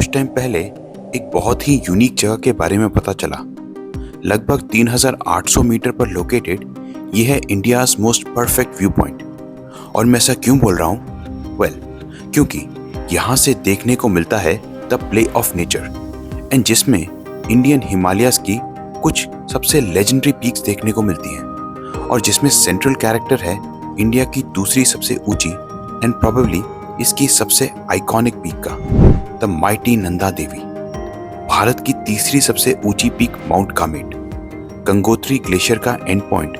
कुछ टाइम पहले एक बहुत ही यूनिक जगह के बारे में पता चला। लगभग 3800 मीटर पर लोकेटेड ये है India's most perfect view point. और मैं ऐसा क्यों बोल रहा हूँ? क्योंकि यहाँ से देखने को मिलता है the play of nature and जिसमें इंडियन हिमालयाज की कुछ सबसे लेजेंडरी पीक्स देखने को मिलती हैं और जिसमें सेंट्रल कैरेक्टर है इंडिया की दूसरी सबसे ऊंची एंड प्रोबेबली इसकी सबसे आइकॉनिक पीक का, द माइटी नंदा देवी। भारत की तीसरी सबसे ऊंची peak mount Kamet, Gangotri glacier का एंड पॉइंट,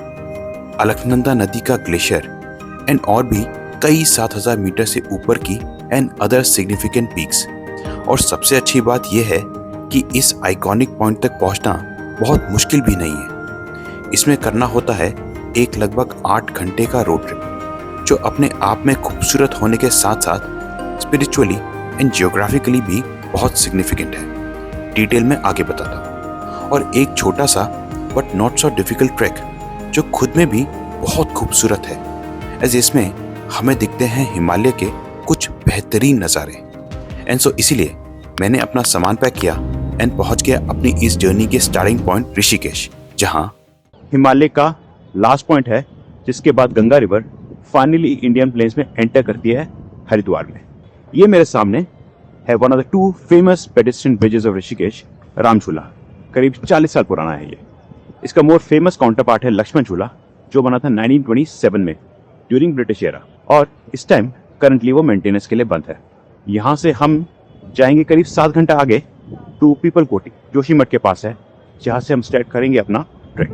अलकनंदा नदी का ग्लेशियर एंड और भी कई 7000 मीटर से ऊपर की एंड अदर सिग्निफिकेंट पीक्स। और सबसे अच्छी बात यह है कि इस आइकॉनिक पॉइंट तक पहुंचना बहुत मुश्किल भी नहीं है। इसमें करना होता है एक लगभग 8 घंटे का रोड ट्रिप, जो अपने आप में खूबसूरत होने के साथ साथ स्पिरिचुअली एंड जियोग्राफिकली भी बहुत सिग्निफिकेंट है। डिटेल में आगे बताता हूँ। और एक छोटा सा but not so difficult track जो खुद में भी बहुत खूबसूरत है, एज इसमें हमें दिखते हैं हिमालय के कुछ बेहतरीन नज़ारे। एंड सो इसीलिए मैंने अपना सामान पैक किया एंड पहुंच गया अपनी इस जर्नी के स्टार्टिंग पॉइंट ऋषिकेश, जहां हिमालय का लास्ट पॉइंट है, जिसके बाद Ganga river finally Indian plains में एंटर करती है हरिद्वार में। ये मेरे सामने है one of the 2 famous pedestrian bridges of Rishikesh, Ram झूला। करीब 40 साल पुराना है ये। इसका मोर फेमस काउंटर पार्ट है लक्ष्मण झूला, जो बना था 1927 में ड्यूरिंग ब्रिटिश एरा, और इस टाइम करंटली वो मेंटेनेंस के लिए बंद है। यहाँ से हम जाएंगे करीब 7 घंटा आगे टू पीपल कोटी, जोशीमठ के पास है, जहाँ से हम स्टार्ट करेंगे अपना ट्रैक।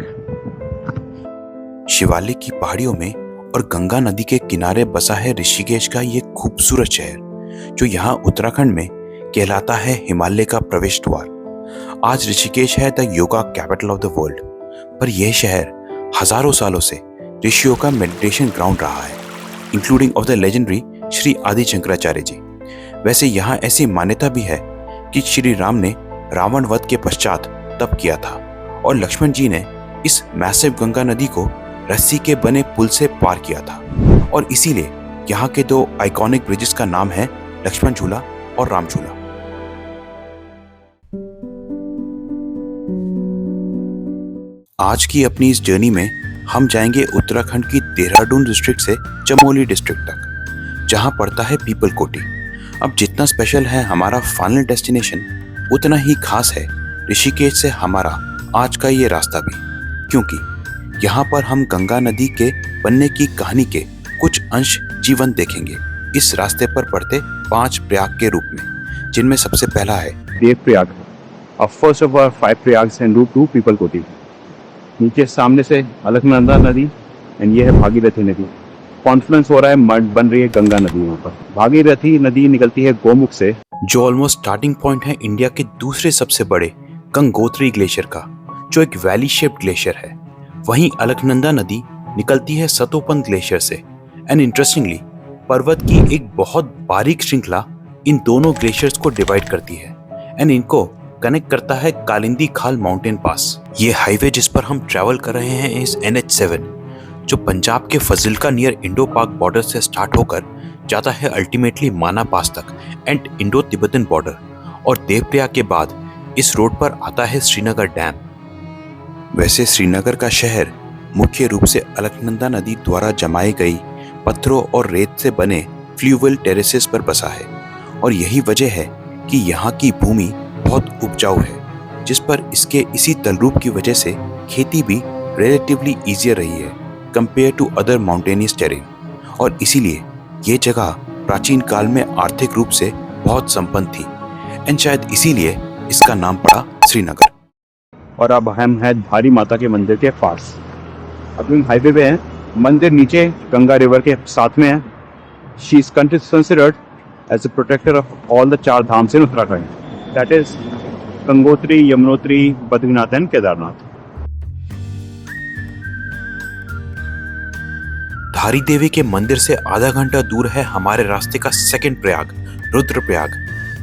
शिवालिक की पहाड़ियों में और गंगा नदी के किनारे बसा है ऋषिकेश का ये खूबसूरत शहर, जो यहाँ उत्तराखंड में कहलाता है हिमालय का प्रवेश द्वार। आज ऋषिकेश है the yoga capital of the world, पर यह शहर हजारों सालों से ऋषियों का मेडिटेशन ग्राउंड रहा है, including of the legendary Shri आदि शंकराचार्य जी। वैसे यहाँ ऐसी मान्यता भी है कि श्री राम ने रावण वध के पश्चात तप किया था और लक्ष्मण जी ने इस मैसिव गंगा नदी को रस्सी के बने पुल से पार किया था, और इसीलिए यहाँ के 2 आइकॉनिक ब्रिजेस का नाम है लक्ष्मण झूला और राम झूला। आज की अपनी इस जर्नी में हम जाएंगे उत्तराखंड की देहरादून डिस्ट्रिक्ट से चमोली डिस्ट्रिक्ट तक, जहाँ पड़ता है पीपल कोटी। अब जितना स्पेशल है हमारा फाइनल डेस्टिनेशन, उतना ही खास है ऋषिकेश से हमारा आज का ये रास्ता भी, क्योंकि यहाँ पर हम गंगा नदी के बनने की कहानी के कुछ अंश जीवन देखेंगे इस रास्ते पर पड़ते 5 प्रयाग के रूप में, जिनमें सबसे पहला है Dev Prayag, first of our 5 Prayags and route to Pipal Koti. नीचे सामने से अलकनंदा नदी एंड ये है भागीरथी नदी। कॉन्फ्लुएंस हो रहा है, बन रही है गंगा नदी। यहाँ पर भागीरथी नदी निकलती है गोमुख से, जो ऑलमोस्ट स्टार्टिंग पॉइंट है इंडिया के दूसरे सबसे बड़े गंगोत्री ग्लेशियर का, जो एक वैली शेप्ड ग्लेशियर है। वहीं अलकनंदा नदी निकलती है सतोपन ग्लेशियर से एंड इंटरेस्टिंगली पर्वत की एक बहुत बारीक श्रृंखला इन दोनों ग्लेशियर्स को डिवाइड करती है एंड इनको कनेक्ट करता है कालिंदी खाल माउंटेन पास। ये हाईवे जिस पर हम ट्रैवल कर रहे हैं इस NH7, जो पंजाब के फजिल्का नियर इंडो पाक बॉर्डर से स्टार्ट होकर जाता है अल्टीमेटली माना पास तक एंड इंडो तिब्बतन बॉर्डर, और देवप्रयाग के बाद इस रोड पर आता है श्रीनगर डैम। वैसे श्रीनगर का शहर मुख्य रूप से अलकनंदा नदी द्वारा जमाई गई पत्थरों और रेत से बने फ्लूवियल टेरेसेस पर बसा है, और यही वजह है कि यहाँ की भूमि बहुत उपजाऊ है, जिस पर इसके इसी तलरूप की वजह से खेती भी रिलेटिवली ईजियर रही है compare to other mountainous terrain, और इसीलिए ये जगह प्राचीन काल में आर्थिक रूप से बहुत संपन्न थी एंड शायद इसीलिए इसका नाम पड़ा श्रीनगर। और अब हम हैं धारी माता के मंदिर के पास। अब हम हाईवे पे हैं, मंदिर नीचे गंगा रिवर के साथ में है। She is considered as a protector of all the 4 Dhams in Uttarakhand, that is Gangotri, Yamunotri, Badrinath and Kedarnath. Dhari Devi के मंदिर से आधा घंटा दूर है हमारे रास्ते का सेकंड प्रयाग, रुद्रप्रयाग,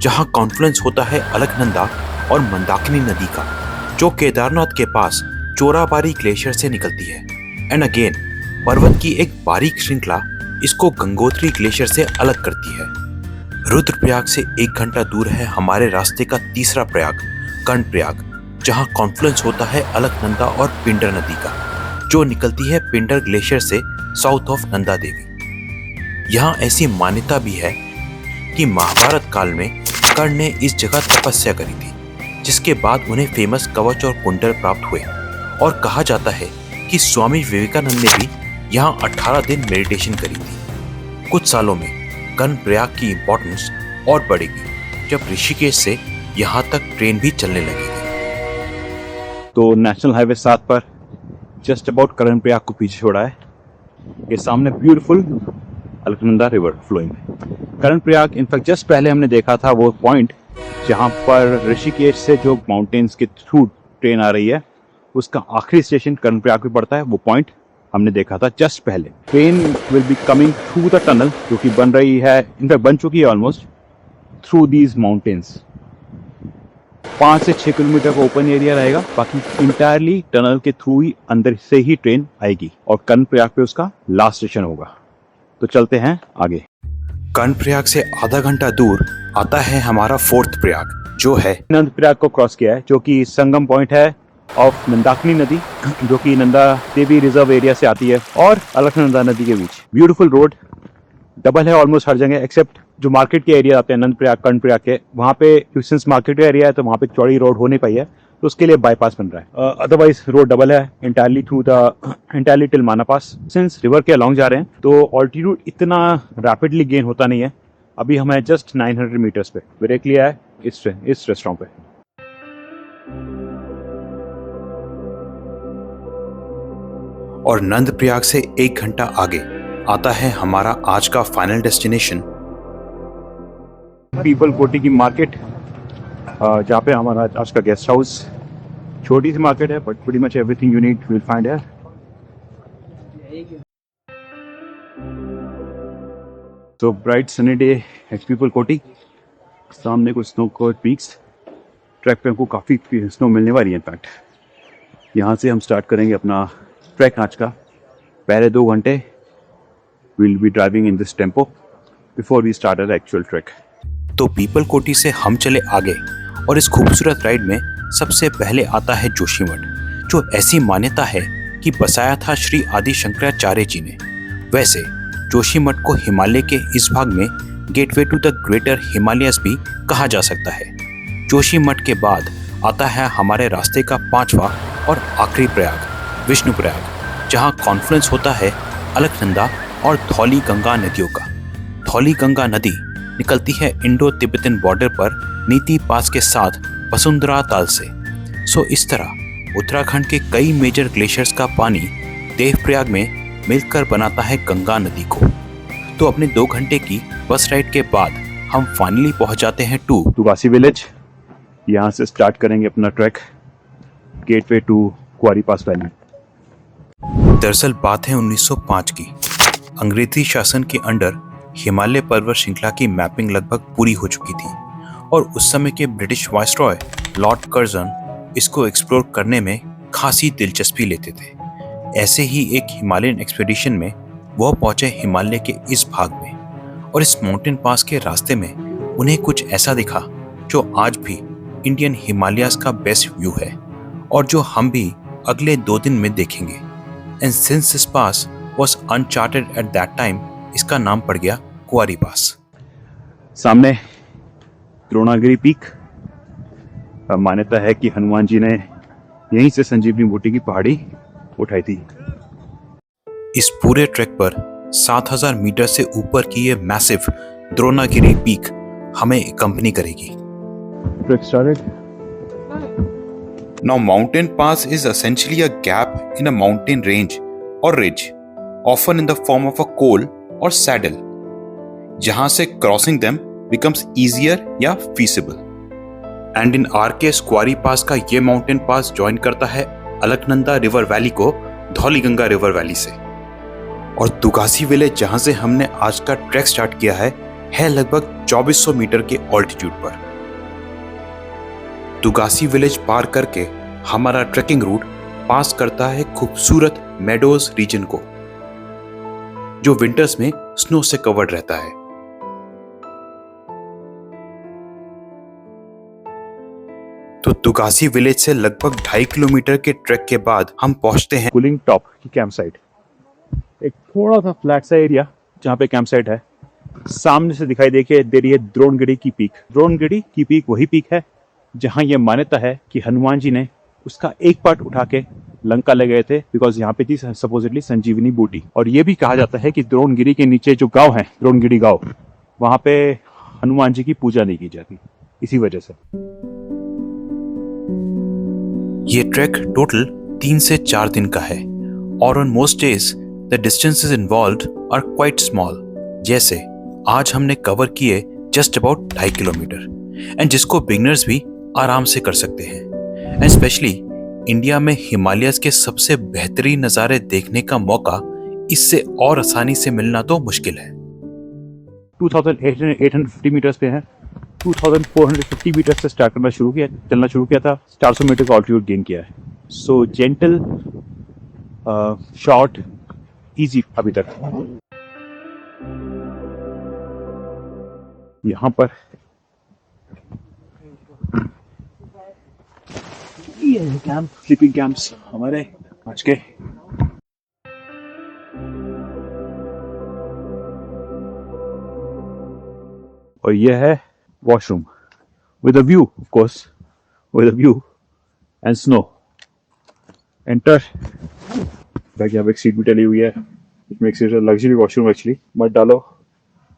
जहां कॉन्फ्लुएंस होता है अलकनंदा और मंदाकिनी नदी का, जो केदारनाथ के पास चोराबारी ग्लेशियर से निकलती है एंड अगेन पर्वत की एक बारीक श्रृंखला इसको गंगोत्री ग्लेशियर से अलग करती है। रुद्रप्रयाग से 1 घंटा दूर है हमारे रास्ते का तीसरा प्रयाग, कर्णप्रयाग, जहां कॉन्फ्लुएंस होता है अलकनंदा और पिंडर नदी का, जो निकलती है पिंडर ग्लेशियर से साउथ ऑफ नंदा देवी। यहाँ ऐसी मान्यता भी है कि महाभारत काल में कर्ण ने इस जगह तपस्या करी थी, जिसके बाद उन्हें फेमस कवच और कुंडल प्राप्त हुए। और कहा जाता है कि स्वामी विवेकानंद ने भी यहाँ 18 दिन मेडिटेशन करी थी। कुछ सालों में कर्णप्रयाग की इंपॉर्टेंस और बढ़ेगी जब ऋषिकेश से यहाँ तक ट्रेन भी चलने लगेगी। तो नेशनल हाईवे 7 पर जस्ट अबाउट कर्णप्रयाग को पीछे छोड़ा है। ये सामने ब्यूटीफुल अलकनंदा रिवर फ्लोइंग है। कर्णप्रयाग इनफैक्ट जस्ट पहले हमने देखा था वो पॉइंट जहाँ पर ऋषिकेश से जो माउंटेन्स के थ्रू ट्रेन आ रही है, उसका आखिरी स्टेशन कर्णप्रयाग पे पड़ता है। वो पॉइंट हमने देखा था जस्ट पहले। Train will be coming through the tunnel जो कि बन रही है, इनफैक्ट बन चुकी है ऑलमोस्ट, थ्रू दीज माउंटेन्स। 5 से 6 किलोमीटर का ओपन एरिया रहेगा, बाकी इंटायरली टनल के थ्रू ही अंदर से ही ट्रेन आएगी और कर्णप्रयाग पे उसका लास्ट स्टेशन होगा। तो चलते हैं आगे। कर्णप्रयाग से आधा घंटा दूर आता है हमारा फोर्थ प्रयाग, जो है नंदप्रयाग को क्रॉस किया है, जो कि संगम पॉइंट है ऑफ मंदाकिनी नदी, जो कि नंदा देवी रिजर्व एरिया से आती है और अलकनंदा नदी के बीच। ब्यूटीफुल रोड, डबल है ऑलमोस्ट हर जगह, एक्सेप्ट जो मार्केट के एरिया आते हैं नंदप्रयाग कर्णप्रयाग के, वहाँ पे सिंस मार्केट का एरिया है तो वहाँ पे चौड़ी रोड हो नहीं पाई है, तो उसके लिए बाईपास बन रहा है। अदरवाइज रोड डबल है इंटायरली टिल माना पास। सिंस रिवर के अलॉन्ग जा रहे हैं तो ऑल्टीट्यूड इतना रैपिडली गेन होता नहीं है। अभी हमें जस्ट 900 मीटर्स पे ब्रेक लिया है इस रेस्टोरेंट पे। और नंदप्रयाग से 1 घंटा आगे आता है हमारा आज का फाइनल डेस्टिनेशन, पीपल कोटी की मार्केट, जहाँ पे हमारा आज का गेस्ट हाउस। छोटी सी मार्केट है but pretty much everything you need will find here. तो bright sunny day at Pipal Koti. सामने कुछ स्नो कवर्ड पीक्स, ट्रैक पे हमको काफ़ी स्नो मिलने वाली है। इनफैक्ट यहाँ से हम स्टार्ट करेंगे अपना ट्रैक आज का। पहले 2 घंटे we'll be driving in this tempo before we start our actual trek. तो पीपल कोटी से हम चले आगे और इस खूबसूरत राइड में सबसे पहले आता है जोशीमठ, जो ऐसी मान्यता है कि बसाया था श्री आदि शंकराचार्य जी ने। वैसे जोशीमठ को हिमालय के इस भाग में gateway to the greater Himalayas भी कहा जा सकता है। जोशीमठ के बाद आता है हमारे रास्ते का 5वां और आखिरी प्रयाग, विष्णुप्रयाग, जहाँ कॉन्फ्लुएंस होता है अलकनंदा और धौली गंगा नदियों का। धौली गंगा नदी निकलती है इंडो तिब्बतन बॉर्डर पर नीति पास के साथ वसुंधरा ताल से। सो इस तरह उत्तराखंड के कई मेजर ग्लेशियर्स का पानी देवप्रयाग में मिलकर बनाता है गंगा नदी को। तो अपने 2 घंटे की बस राइड के बाद हम फाइनली पहुंच जाते हैं टू दुगासी विलेज। यहाँ से स्टार्ट करेंगे अपना ट्रैक गेटवे टू कुआरी पास वैली। दरअसल बात है 1905 की। अंग्रेजी शासन के अंडर हिमालय पर्वत श्रृंखला की मैपिंग लगभग पूरी हो चुकी थी और उस समय के ब्रिटिश वाइसरॉय लॉर्ड कर्जन इसको एक्सप्लोर करने में खासी दिलचस्पी लेते थे। ऐसे ही एक हिमालयन एक्सपीडिशन में वह पहुंचे हिमालय के इस भाग में और इस माउंटेन पास के रास्ते में उन्हें कुछ ऐसा दिखा जो आज भी इंडियन हिमालयाज का बेस्ट व्यू है और जो हम भी अगले 2 दिन में देखेंगे। And since this pass was uncharted at that time, इसका नाम पड़ गया कुआरी पास। सामने द्रोणागिरी पीक। मान्यता है कि हनुमान जी ने यहीं से संजीवनी बूटी की पहाड़ी उठाई थी। इस पूरे ट्रैक पर 7000 मीटर से ऊपर की ये मैसिव द्रोणागिरी पीक हमें कंपनी करेगी। Track started. Now mountain pass is essentially a gap in a mountain range or ridge, often in the form of a col or saddle, जहां से crossing them becomes easier या feasible. And in our case कुआरी पास का ये mountain pass join करता है Alaknanda river valley को Dhauli Ganga river valley से। और दुगासी विलेज जहां से हमने आज का ट्रैक स्टार्ट किया है लगभग 2400 मीटर के ऑल्टीट्यूड पर। दुगासी विलेज पार करके हमारा ट्रेकिंग रूट पास करता है खूबसूरत मेडोज रीजन को, जो विंटर्स में स्नो से कवर्ड रहता है। तो तुगासी विलेज से लगभग 2.5 किलोमीटर के ट्रैक के बाद हम पहुंचते हैं कुलिंग टॉप की कैंप साइट। एक थोड़ा सा फ्लैट सा एरिया जहाँ पे कैंप साइट है। सामने से दिखाई दे रही है द्रोणगिरी की पीक। द्रोणगिरी की पीक वही पीक है जहाँ ये मान्यता है कि हनुमान जी ने उसका एक पार्ट उठा के लंका ले गए थे, बिकॉज यहाँ पे थी सपोजिटली संजीवनी बूटी। और ये भी कहा जाता है कि द्रोणगिरी के नीचे जो गांव है, द्रोणगिरी गांव, वहां पे हनुमान जी की पूजा नहीं की जाती, इसी वजह से। ये ट्रैक टोटल 3 से 4 दिन का है और on most days the distances involved are quite small. जैसे आज हमने कवर किए जस्ट अबाउट 2.5 किलोमीटर, एंड जिसको बिगनर्स भी आराम से कर सकते हैं। एंड स्पेशली इंडिया में हिमालयस के सबसे बेहतरीन नज़ारे देखने का मौका इससे और आसानी से मिलना तो मुश्किल है। 2850 मीटर्स पे है। 2450 मीटर से स्टार्ट करना चलना शुरू किया था। 400 मीटर का ऑल्टीट्यूड गेन किया है। सो जेंटल, शॉर्ट, इजी अभी तक। यहाँ पर ये कैंप, स्लीपिंग कैंप्स हमारे आज के। और ये है washroom with a view, of course, with a view and snow. Enter. Bag यहाँ पे एक सीट भी डली हुई है, which makes it a luxury washroom actually. मत डालो,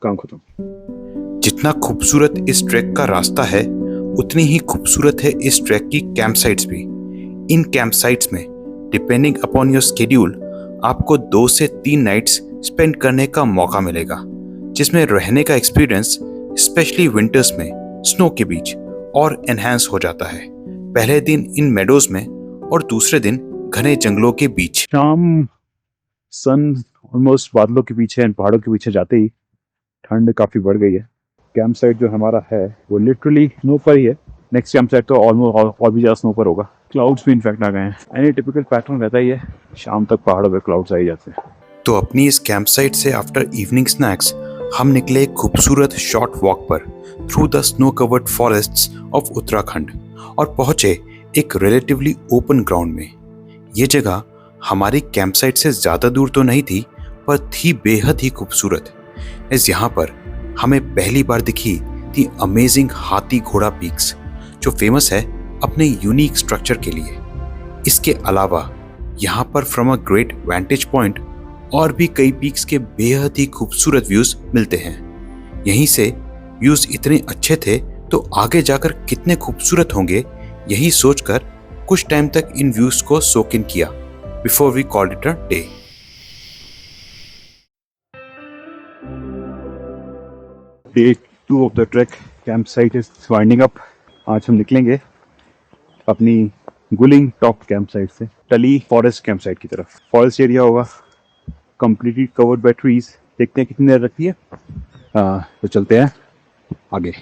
काम खत्म। जितना खूबसूरत इस ट्रैक का रास्ता है, उतनी ही खूबसूरत है इस ट्रैक की कैंप साइट्स भी। इन कैंप साइट्स में डिपेंडिंग अपॉन योर स्केड्यूल आपको 2 से 3 नाइट्स स्पेंड करने का मौका मिलेगा, जिसमें रहने का एक्सपीरियंस स्पेशली विंटर्स में स्नो के बीच और एनहांस हो जाता है। पहले दिन इन मेडोज में और दूसरे दिन घने जंगलों के बीच। शाम सन ऑलमोस्ट बादलों के पीछे एंड पहाड़ों के पीछे जाते ही ठंड काफी बढ़ गई है। कैंप साइट जो हमारा है वो लिटरली स्नो पर ही है। नेक्स्ट कैंप साइट तो ऑलमोस्ट और भी ज्यादा स्नो पर होगा। क्लाउड्स भी इनफैक्ट आ गए हैं। एनी टिपिकल पैटर्न रहता ही है, शाम तक पहाड़ों पे क्लाउड्स आ ही जाते हैं। तो अपनी इस कैंप साइट से आफ्टर इवनिंग स्नैक्स हम निकले एक खूबसूरत शॉर्ट वॉक पर through the snow covered forests of Uttarakhand और पहुंचे एक रिलेटिवली ओपन ग्राउंड में। ये जगह हमारी कैंप साइट से ज़्यादा दूर तो नहीं थी, पर थी बेहद ही खूबसूरत। इस यहाँ पर हमें पहली बार दिखी थी अमेजिंग हाथी घोड़ा पीक्स, जो फेमस है अपने यूनिक स्ट्रक्चर के लिए। इसके अलावा यहाँ पर from a great vantage point और भी कई पीक्स के बेहद ही खूबसूरत व्यूज मिलते हैं। यहीं से व्यूज इतने अच्छे थे तो आगे जाकर कितने खूबसूरत होंगे, यही सोचकर कुछ टाइम तक इन व्यूज को सोक इन किया before we called it a day. Day 2 of the trek camp site is winding up. आज हम निकलेंगे अपनी गुलिंग टॉप कैंप साइट से टली फॉरेस्ट कैंप साइट की तरफ। फॉरेस्ट एरिया होगा, कंप्लीटली कवर्ड बाय ट्रीज। देखते हैं कितनी देर रखती है। तो चलते हैं आगे।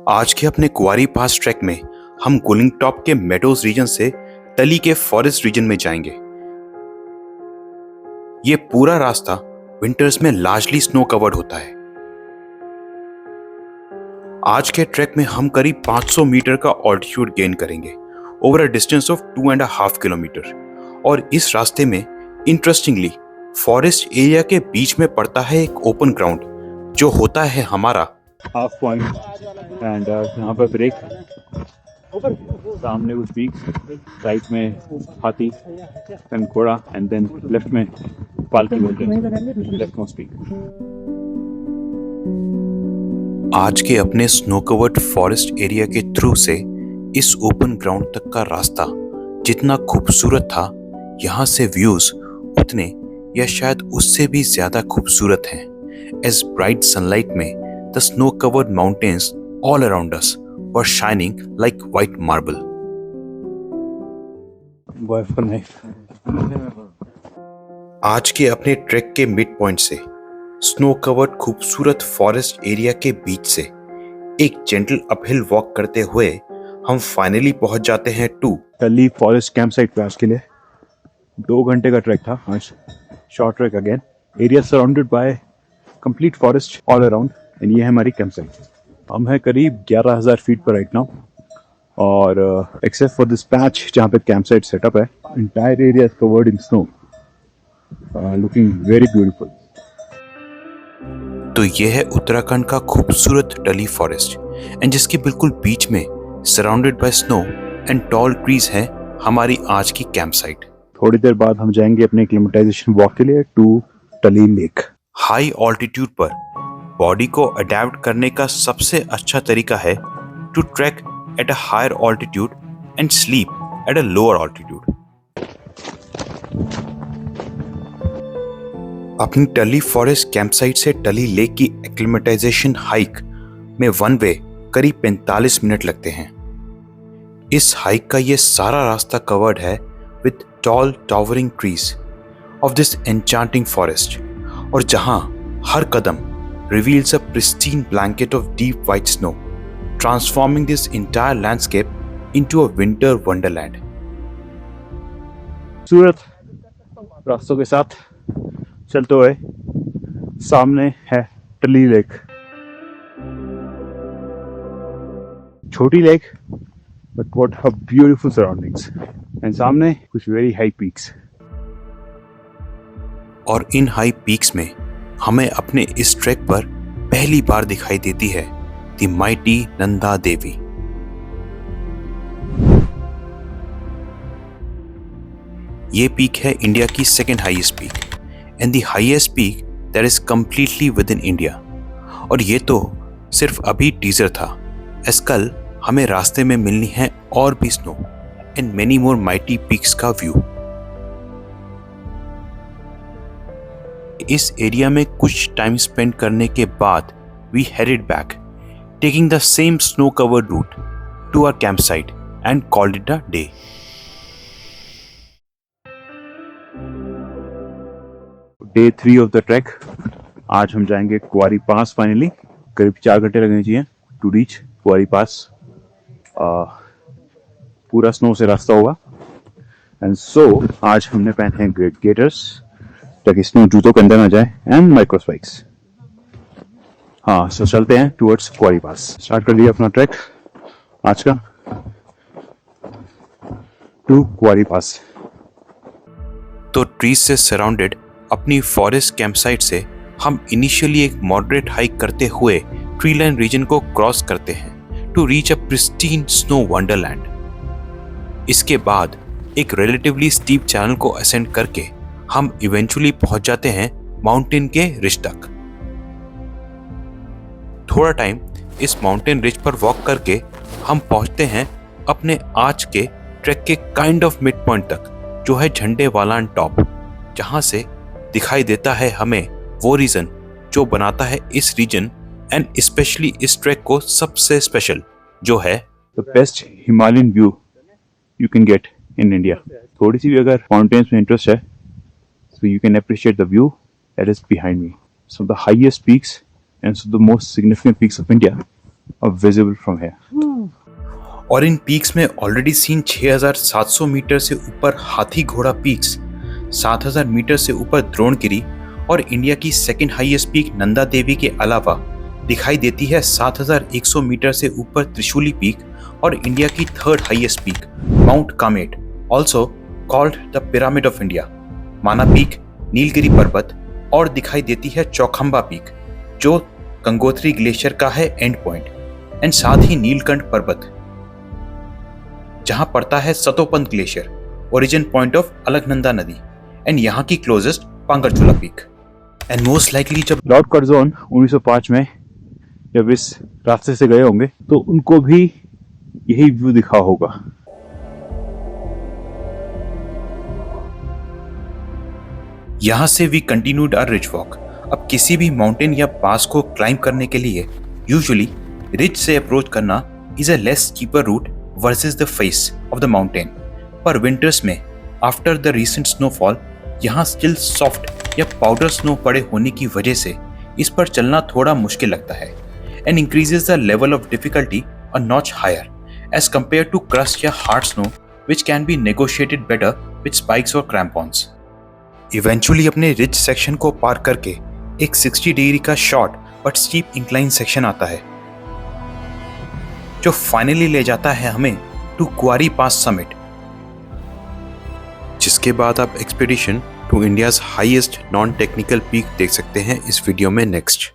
आज के अपने कुंवारी पास ट्रैक में हम गुलिंग टॉप के मेडोज रीजन से टली के फॉरेस्ट रीजन में जाएंगे। ये पूरा रास्ता विंटर्स में लार्जली स्नो कवर्ड होता है। आज के ट्रैक में हम करीब 500 मीटर का ऑल्टीट्यूड गेन करेंगे over a distance of 2.5 kilometre. और इस रास्ते में इंटरेस्टिंगली फॉरेस्ट एरिया के बीच में पड़ता है एक ओपन ग्राउंड, जो होता है हमारा हाफ पॉइंट। एंड यहाँ पर ब्रेक, सामने कुछ पीक्स, राइट में हाथी देन घोड़ा एंड देन लेफ्ट में पालकी बोलते हैं, लेफ्ट मोस्ट पीक। आज के अपने स्नो कवर्ड फॉरेस्ट एरिया के थ्रू से इस ओपन ग्राउंड तक का रास्ता जितना खूबसूरत था, यहाँ से व्यूज उतने या शायद उससे भी ज्यादा खूबसूरत हैं। एज ब्राइट सनलाइट में the snow covered mountains all around us were shining like white marble. आज के अपने ट्रैक के मिड पॉइंट से स्नो कवर्ड खूबसूरत फॉरेस्ट एरिया के बीच से एक जेंटल अपहिल वॉक करते हुए हम फाइनली पहुंच जाते हैं टू टली फॉरेस्ट कैंप साइट पे। आज के लिए 2 घंटे का ट्रैक था आज, short track again. Area surrounded by complete forest all around and ये है हमारी कैंप साइट। हम है करीब 11,000 फीट पर राइट नाउ और एक्सेप्ट फॉर दिस पैच जहाँ पे कैंप साइट सेटअप है, entire area is covered in snow, looking very beautiful. तो ये है उत्तराखंड का खूबसूरत टली फॉरेस्ट एंड जिसके बिल्कुल बीच में surrounded by snow and tall trees है हमारी आज की कैंप साइट। थोड़ी देर बाद हम जाएंगे अपने एक्लिमेटाइजेशन वॉक के लिए to Tali lake. High altitude पर बॉडी को अडेप्ट करने का सबसे अच्छा तरीका है to trek at a higher altitude and sleep at a lower altitude. अपनी टली फॉरेस्ट कैंपसाइट से टली लेक की एक्लिमेटाइजेशन हाइक में वन वे करीब 45 मिनट लगते हैं। इस हाइक का ये सारा रास्ता कवर्ड है with tall towering trees of this enchanting forest, और जहां हर कदम reveals a pristine blanket of deep white snow, transforming this entire landscape into a winter wonderland. सूरत रास्तों के साथ चलते हुए सामने है टली लेक। छोटी lake but what a beautiful surroundings, and सामने कुछ very high peaks। और इन हाई पीक्स में हमें अपने इस ट्रैक पर पहली बार दिखाई देती है द माइटी नंदा देवी। ये पीक है इंडिया की second highest peak and the highest peak that is completely with in India. और ये तो सिर्फ अभी टीजर था, एस कल हमें रास्ते में मिलनी है और भी snow and many more mighty peaks का व्यू। इस एरिया में कुछ टाइम स्पेंड करने के बाद we headed back taking the same snow covered route to our camp site and called it a day. Day 3 of the trek. आज हम जाएंगे कुंवारी पास। फाइनली करीब 4 घंटे लगने चाहिए टू रीच कुंवारी पास। पूरा स्नो से रास्ता होगा एंड सो आज हमने पहने हैं ग्रेट गेटर्स ताकि स्नो जूतों के अंदर ना जाए एंड माइक्रो स्पाइक्स। हाँ, सो चलते हैं टुवर्ड्स कुंवारी पास। स्टार्ट कर लिया अपना ट्रैक आज का टू कुंवारी पास। तो ट्रीज से सराउंडेड अपनी फॉरेस्ट कैंपसाइट से हम इनिशियली एक मॉडरेट हाइक करते हुए ट्री लाइन रीजन को क्रॉस करते हैं to reach a pristine snow wonderland. इसके बाद एक रिलेटिवली स्टीप चैनल को असेंड करके हम इवेंचुअली पहुंच जाते हैं माउंटेन के रिज तक। थोड़ा टाइम इस माउंटेन रिज पर वॉक करके हम पहुंचते हैं अपने आज के ट्रैक के काइंड ऑफ मिड पॉइंट तक, जो है झंडे वालान टॉप, जहां से दिखाई देता है हमें वो रीजन जो बनाता है इस रीजन एंड स्पेशली इस ट्रैक को सबसे स्पेशल, जो है the best Himalayan view you can get in India. थोड़ी सी भी अगर माउंटेन्स में इंटरेस्ट है, so you can appreciate the view that is behind me. So the highest peaks and so the most significant peaks of India are visible from here. और इन peaks में already seen 6700 metre से ऊपर हाथी घोड़ा peaks, 7000 metre से ऊपर द्रोणगिरी और India की second highest peak Nanda Devi के अलावा दिखाई देती है 7100 मीटर से ऊपर त्रिशूली पीक और इंडिया की third highest peak mount Kamet, also called the pyramid of India, माना पीक, नीलगिरी पर्वत, और दिखाई देती है चौखंबा पीक जो गंगोत्री ग्लेशियर का है एंड पॉइंट, एंड साथ ही नीलकंठ पर्वत जहां पड़ता है Satopanth glacier, origin point of Alaknanda नदी, एंड यहां की closest Pangarchulla peak. And most likely जब लॉर्ड कर्जोन 1905 में जब इस रास्ते से गए होंगे तो उनको भी यही व्यू दिखा होगा। यहां से we continued our ridge walk. अब किसी भी माउंटेन या पास को क्लाइंब करने के लिए यूजुअली रिज से अप्रोच करना is a less cheaper route versus the face of the mountain. पर विंटर्स में आफ्टर द रीसेंट स्नोफॉल यहाँ स्टिल सॉफ्ट या पाउडर स्नो पड़े होने की वजह से इस पर चलना थोड़ा मुश्किल लगता है and increases the level of difficulty a notch higher as compare to crust या hard snow which can be negotiated better with spikes और क्रैम्पॉन्स। इवेंचुअली अपने रिज सेक्शन को पार करके एक 60 डिग्री का short but steep incline section आता है जो फाइनली ले जाता है हमें टू क्वारी पास समिट, जिसके बाद आप expedition to India's highest non technical peak देख सकते हैं इस वीडियो में नेक्स्ट।